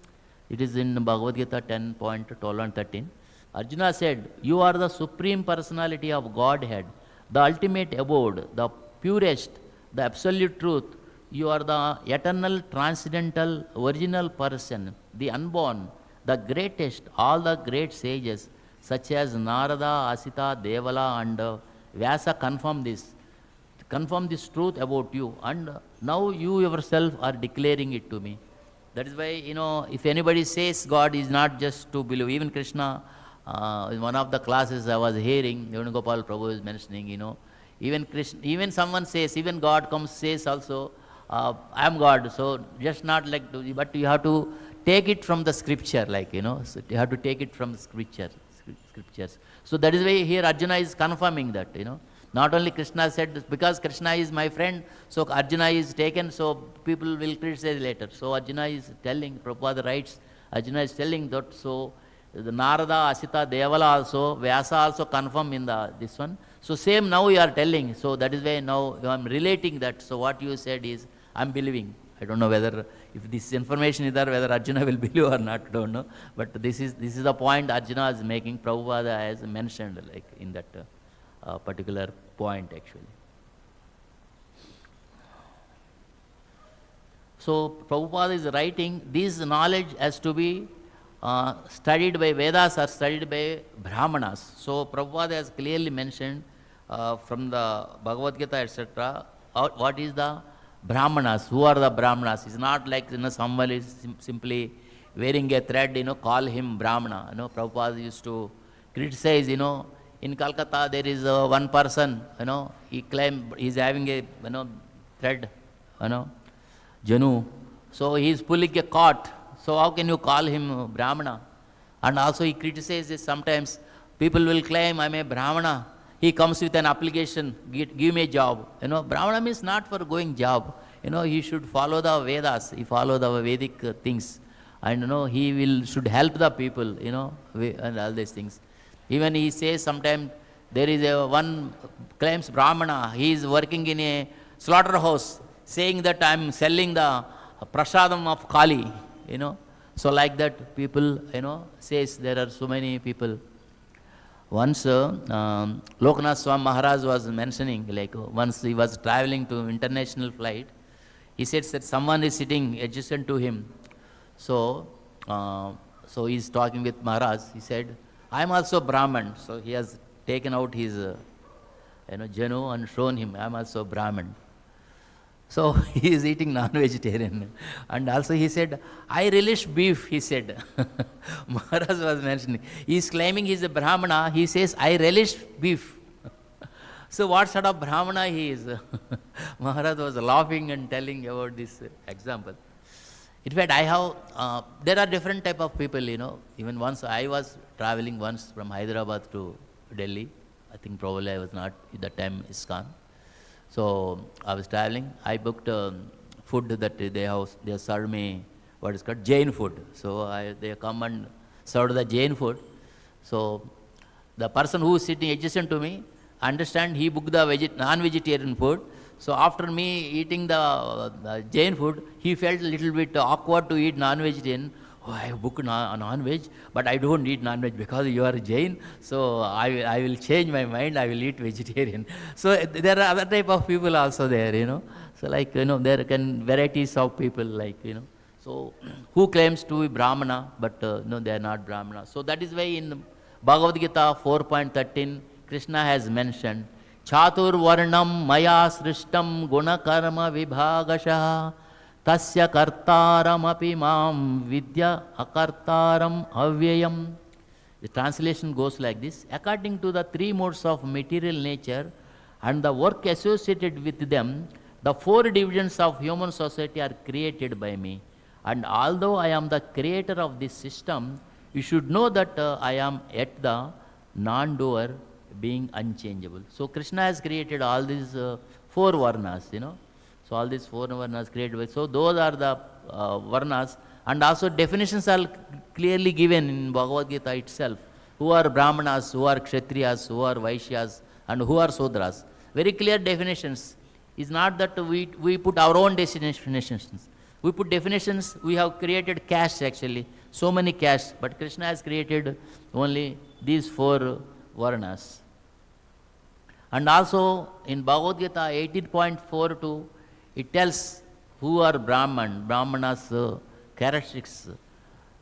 It is in Bhagavad Gita 10.12 and 13. Arjuna said, you are the Supreme Personality of Godhead, the ultimate abode, the purest, the absolute truth. You are the eternal, transcendental, original person, the unborn, the greatest. All the great sages, such as Narada, Asita, Devala, and Vyasa confirm this truth about you. And now you yourself are declaring it to me. That is why, if anybody says God is not just to believe, even Krishna, in one of the classes I was hearing, Venugopal Prabhu is mentioning, even Krishna, even someone says, even God comes, says also, I am God. So just not like, but you have to take it from the scripture, so you have to take it from the scriptures. So that is why here Arjuna is confirming that, Not only Krishna said, because Krishna is my friend, so Arjuna is taken, so people will criticize later. So Arjuna is telling, Prabhupada writes, Arjuna is telling that, so the Narada, Asita, Devala also, Vyasa also confirm in this one. So same now you are telling, so that is why now I am relating that. So what you said is, I am believing. I don't know whether, if this information is there, whether Arjuna will believe or not, don't know. But this is the point Arjuna is making, Prabhupada has mentioned in that particular point actually. So Prabhupada is writing, this knowledge has to be studied by Vedas or studied by Brahmanas. So Prabhupada has clearly mentioned from the Bhagavad Gita, etc., what is the Brahmanas, who are the Brahmanas. It's not like someone is simply wearing a thread, call him Brahmana. Prabhupada used to criticize, in Calcutta there is one person, he claimed he's having a thread, Janu. So he is pulling a cart. So how can you call him Brahmana? And also he criticizes sometimes people will claim I'm a Brahmana. He comes with an application, give me a job. Brahmana means not for going job. He should follow the Vedas, he follow the Vedic things. And he should help the people, and all these things. Even he says sometimes there is one claims Brahmana, he is working in a slaughterhouse, saying that I am selling the prasadam of Kali, So like that people, says there are so many people. Once Lokanath Swami Maharaj was mentioning, once he was traveling to international flight, he said that someone is sitting adjacent to him. So he is talking with Maharaj. He said, I am also Brahman. So he has taken out his Janu and shown him, I am also Brahman. So he is eating non-vegetarian. And also he said, I relish beef, he said. Maharaj was mentioning. He is claiming he is a Brahmana. He says, I relish beef. So what sort of Brahmana he is? Maharaj was laughing and telling about this example. In fact, I have, there are different type of people, Even once I was traveling once from Hyderabad to Delhi. I think probably I was not at that time ISKCON. So I was traveling. I booked food that they served me, what is called Jain food. So they come and served the Jain food. So the person who is sitting adjacent to me, understand he booked the non-vegetarian food. So after me eating the Jain food, he felt a little bit awkward to eat non-vegetarian. Oh, I booked non-veg, but I don't eat non-veg because you are Jain. So I will change my mind. I will eat vegetarian. So there are other type of people also there, So like, there can varieties of people like, So who claims to be Brahmana, but no, they are not Brahmana. So that is why in Bhagavad Gita 4.13, Krishna has mentioned, Chatur Varnam Maya Srishtam Guna Karma Vibhagasha Tasya Kartaram Api Mam Vidya Akartaram Avyayam. The translation goes like this: according to the three modes of material nature and the work associated with them, the four divisions of human society are created by me. And although I am the creator of this system, you should know that I am yet the non-doer, being unchangeable. So Krishna has created all these four varnas, So all these four varnas created. So those are the varnas, and also definitions are clearly given in Bhagavad Gita itself. Who are Brahmanas, who are Kshatriyas, who are Vaishyas, and who are Sudras. Very clear definitions. It's not that we put our own definitions. We put definitions, we have created castes actually, so many castes, but Krishna has created only these four varnas. And also in Bhagavad Gita 18.42, it tells who are Brahmanas characteristics.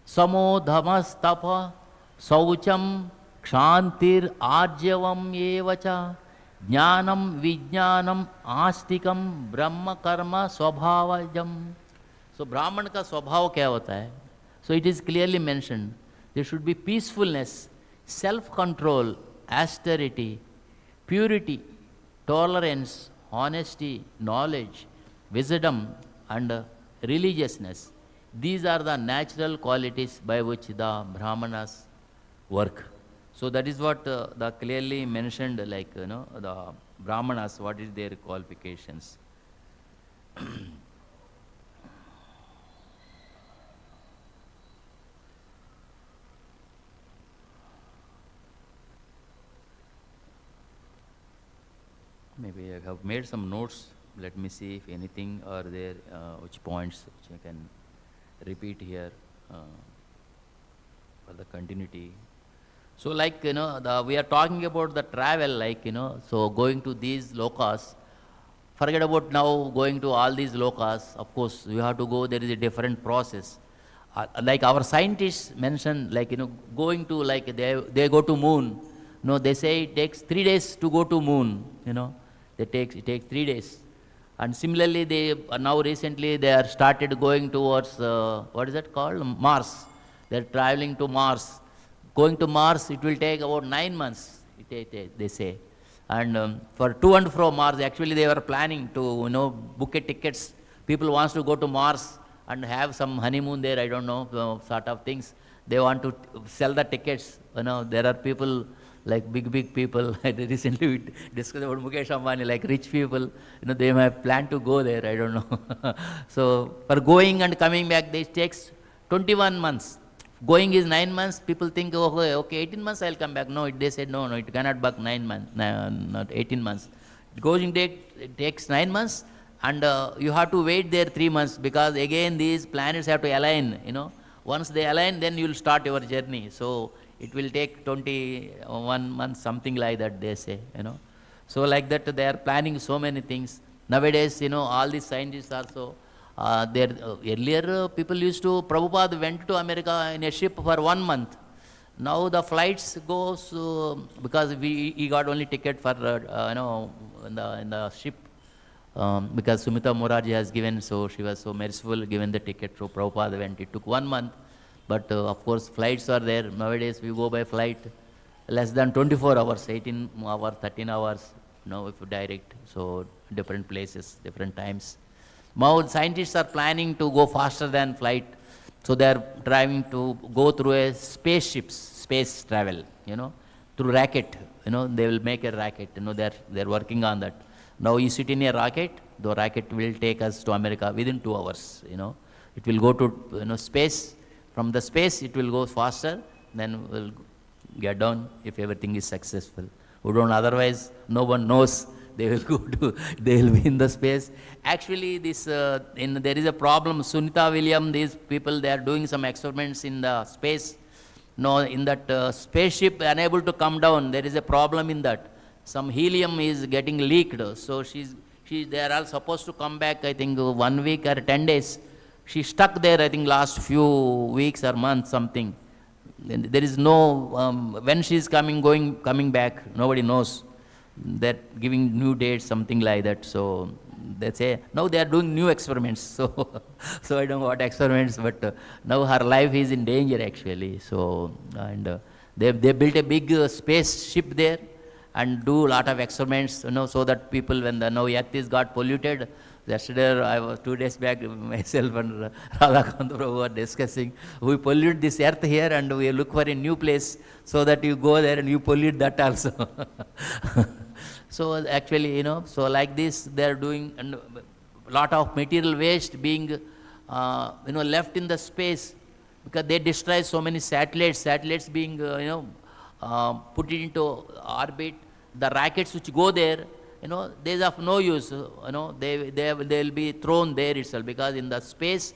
Samo dhamas tapa saucham kshantir arjavam evacha jnanam vijnanam astikam brahma karma swabhavajam. So Brahman ka swabhav kya hota hai? So it is clearly mentioned. There should be peacefulness, self-control, austerity, purity, tolerance, honesty, knowledge, wisdom, and religiousness. These are the natural qualities by which the Brahmanas work. So that is what the clearly mentioned, like, the Brahmanas, what is their qualifications. Maybe I have made some notes. Let me see if anything are there, which points which I can repeat here for the continuity. So like, we are talking about the travel, like, so going to these lokas. Forget about now going to all these lokas. Of course, you have to go, there is a different process. Like our scientists mentioned, like, going to, like, they go to moon. They say it takes 3 days to go to moon, It takes 3 days. And similarly, they now recently they are started going towards, what is that called? Mars. They are traveling to Mars. Going to Mars, it will take about 9 months, they say. And for to and fro Mars, actually they were planning to, book a tickets. People wants to go to Mars and have some honeymoon there, I don't know, sort of things. They want to sell the tickets. There are people, like big people. Recently we discussed about Mukesh Ambani, like rich people, they have planned to go there, I don't know. So for going and coming back, this takes 21 months. Going is 9 months. People think, oh, okay, 18 months I'll come back. No, they said, no, it cannot back 9 months, not 18 months. Going it takes 9 months, and you have to wait there 3 months, because again these planets have to align, Once they align, then you'll start your journey. So it will take 21 months, something like that, they say, So like that, they are planning so many things. Nowadays, all these scientists also, earlier people used to, Prabhupada went to America in a ship for 1 month. Now the flights goes, because he got only ticket for, in the ship, because Sumita Moraji has given, so she was so merciful, given the ticket, so Prabhupada went. It took 1 month. But of course, flights are there. Nowadays, we go by flight less than 24 hours, 18 hours, 13 hours, if you direct. So different places, different times. Now scientists are planning to go faster than flight. So they are trying to go through a space travel, through rocket. They will make a rocket. They're working on that. Now you sit in a rocket, the rocket will take us to America within 2 hours, It will go to, space. From the space, it will go faster, then we'll get down if everything is successful. Who don't, otherwise, no one knows. They will they will be in the space. Actually, there is a problem. Sunita Williams, these people, they are doing some experiments in the space. No, in that spaceship, unable to come down. There is a problem in that. Some helium is getting leaked. So they are all supposed to come back, I think, 1 week or 10 days. She stuck there, I think, last few weeks or months, something. There is no, when she is coming back, nobody knows. They're giving new dates, something like that. So they say, now they are doing new experiments. So I don't know what experiments, but now her life is in danger, actually. So, and they built a big spaceship there and do a lot of experiments, so that people, when the now earth is got polluted. Yesterday, I was 2 days back, myself and Radha Prabhu were discussing, we pollute this earth here and we look for a new place so that you go there and you pollute that also. So actually, so like this, they are doing a lot of material waste being, left in the space because they destroy so many satellites being, put into orbit. The rockets which go there, they is of no use, they will be thrown there itself, because in the space,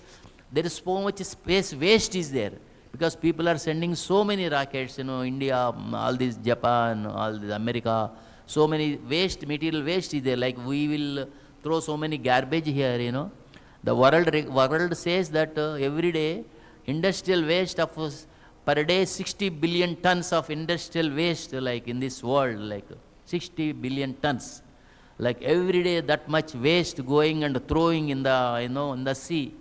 there is so much space waste is there, because people are sending so many rockets, India, all this Japan, all this America, so many material waste is there, like we will throw so many garbage here, The world says that every day, industrial waste of per day 60 billion tons of industrial waste, like in this world, like 60 billion tons. Like every day that much waste going and throwing in the, in the sea.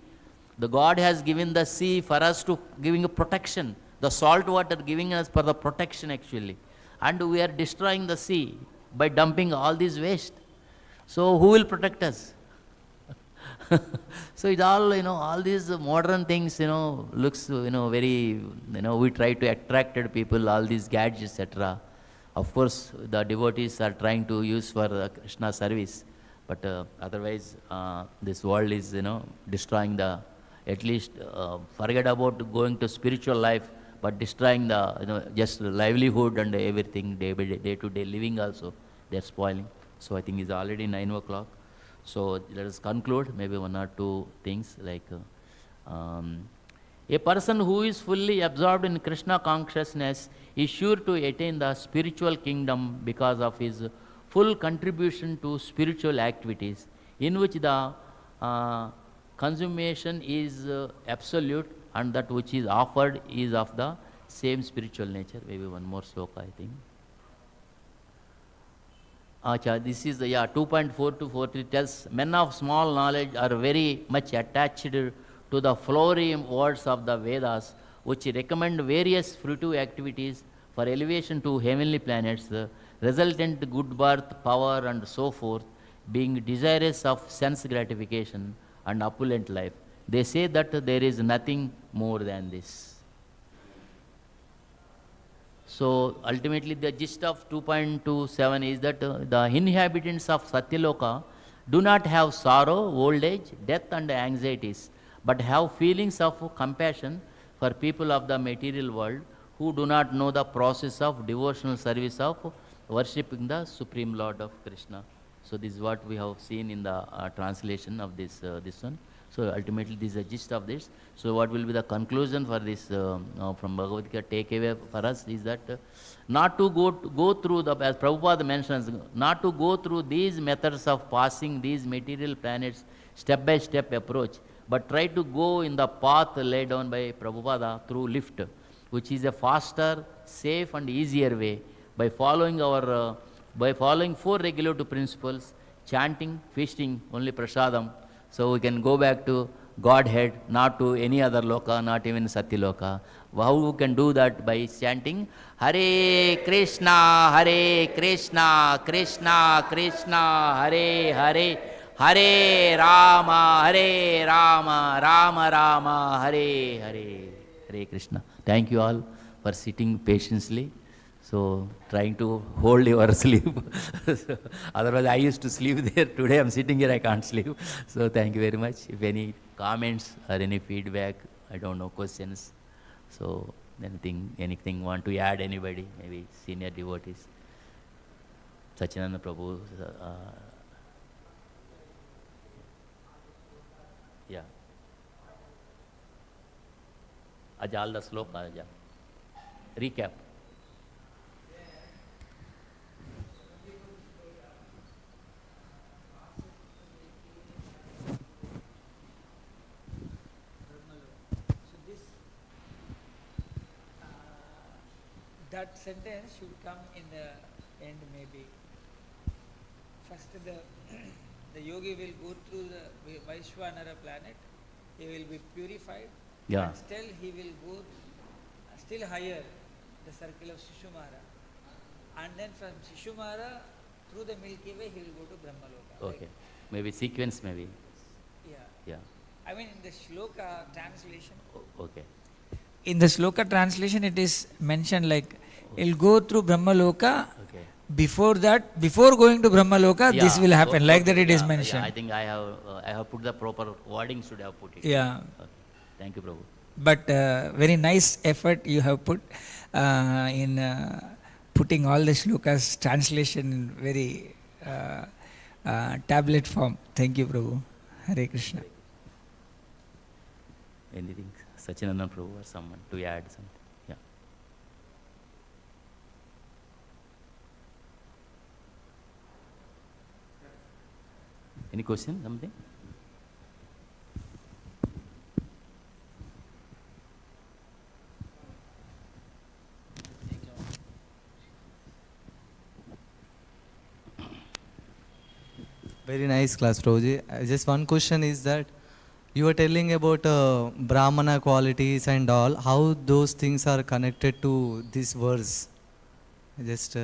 The God has given the sea for us to giving a protection. The salt water giving us for the protection, actually. And we are destroying the sea by dumping all this waste. So who will protect us? So it's all, all these modern things, looks, very, we try to attract people, all these gadgets, etc. Of course, the devotees are trying to use for Krishna service, but otherwise, this world is, destroying at least forget about going to spiritual life, but destroying the, just livelihood and everything, day-to-day living also, they're spoiling. So I think it's already 9 o'clock. So let us conclude, maybe 1 or 2 things, like a person who is fully absorbed in Krishna consciousness is sure to attain the spiritual kingdom because of his full contribution to spiritual activities, in which the consummation is absolute and that which is offered is of the same spiritual nature. Maybe one more sloka, I think. Acha, this is 2.4 to 43 tells, men of small knowledge are very much attached to the flowery words of the Vedas, which recommend various fruitive activities for elevation to heavenly planets, resultant good birth, power, and so forth, being desirous of sense gratification and opulent life. They say that there is nothing more than this. So ultimately the gist of 2.27 is that the inhabitants of Satyaloka do not have sorrow, old age, death, and anxieties, but have feelings of compassion for people of the material world who do not know the process of devotional service of worshipping the Supreme Lord of Krishna. So this is what we have seen in the translation of this one. So ultimately this is the gist of this. So what will be the conclusion for this from Bhagavad Gita takeaway for us is that not to go through the, as Prabhupada mentions, not to go through these methods of passing these material planets step by step approach, but try to go in the path laid down by Prabhupada through lift, which is a faster, safe and easier way by following 4 regulative principles, chanting, feasting, only prasadam. So we can go back to Godhead, not to any other loka, not even Satyaloka. How we can do that? By chanting Hare Krishna, Hare Krishna, Krishna Krishna, Hare Hare, Hare Rama, Hare Rama, Rama Rama, Hare Hare. Hare Krishna. Thank you all for sitting patiently. So trying to hold your sleep. So, otherwise I used to sleep there. Today I'm sitting here, I can't sleep. So thank you very much. If any comments or any feedback, I don't know, questions. So anything want to add, anybody, maybe senior devotees. Sachinanda Prabhu. Yeah. Ajal the sloka. Recap. That sentence should come in the end maybe. First the yogi will go through the Vaishwanara planet, he will be purified, Yeah. and still he will go still higher, the circle of Shishumara. And then from Shishumara, through the Milky Way, he will go to Brahmaloka. Okay. Maybe sequence, maybe. Yeah. Yeah. I mean, in the shloka translation, Okay. in the shloka translation, it is mentioned like, he'll go through Brahmaloka. Okay. Before that, before going to Brahmaloka, this will happen. Like that it is Yeah, mentioned. Yeah, I think I have put the proper wording, should have put it. Yeah. Okay. Thank you, Prabhu. But very nice effort you have put in putting all the shlokas translation in very tablet form. Thank you, Prabhu. Hare Krishna. Anything, Sachinanda Prabhu or someone to add something? Yeah. Any question, something? Very nice class, Prabhuji. Just one question is that you were telling about Brahmana qualities and all, how those things are connected to this verse. Just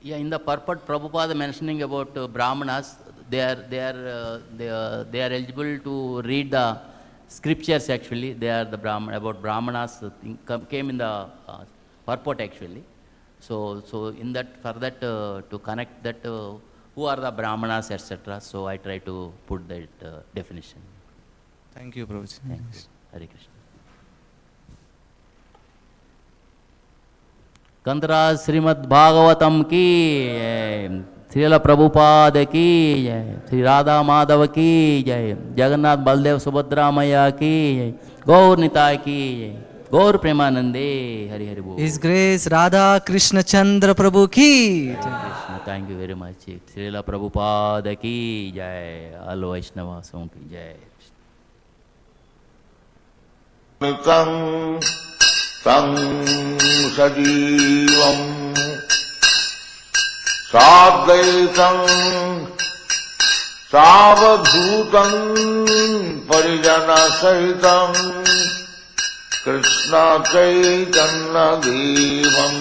Yeah, in the purport, Prabhupada mentioning about Brahmanas, they are eligible to read the scriptures actually. They are the about Brahmanas came in the purport actually. So in that, for that to connect that, who are the Brahmanas, etc. So I try to put that definition. thank you, Prabhuji. Thank you. Hare Krishna. Chandra Śrīmad-Bhāgavatam ki jai, Srila Prabhupada ki jai, Sri Radha Madhava ki jai, Jagannath Baldev Subhadra Maya ki jai, Gaur Nitai ki jai, Gaur Premanande, Hari Hari Bol. His Grace Radha Krishna Chandra Prabhu ki. Krishna, thank you very much. Srila Prabhupada ki jai, all Vaishnavas ki jai. Nitam Tam Sajivam Sadvaitam Savadhutam Parijana Sahitam Krishna Chaitanya Devam